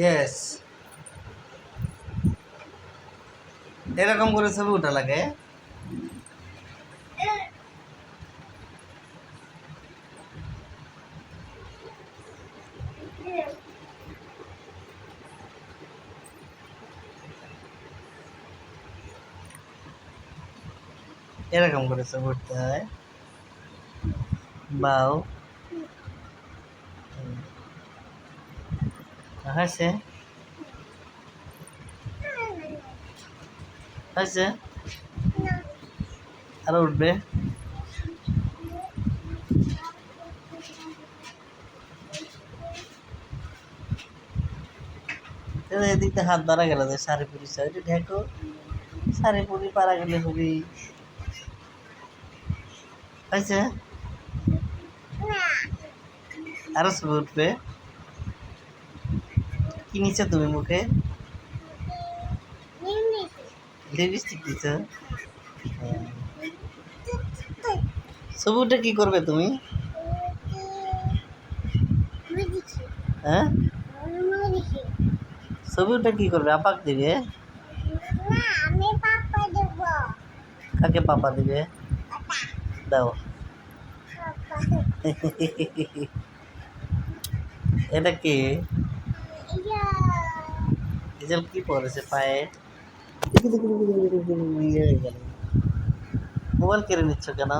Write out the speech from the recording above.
Yes, এরকম করে ছবি ওঠা লাগে। এরকম করে ছবি উঠতে হয়। বাও হয়েছে, হয়েছে, আরো উঠবে। এদিক দিয়ে হাত ধরা গেল যে শাড়ি পুরি সাইডে ঢেকো, শাড়ি পুরি পারা গেলে হবি। হয়েছে, আরো ছবি উঠবে। কি নিচ্ছ তুমি মুখে? লিপস্টিক দিচ্ছ? ছবি উঠে কি করবে তুমি? হ্যাঁ, ছবি উঠে কি করবে? আপাক দিবে? কাকে পাপা দিবে? দাও। এটা কি? এজল কি পরেছে পায়ে? মোবাইল কেড়ে নিচ্ছ কেন?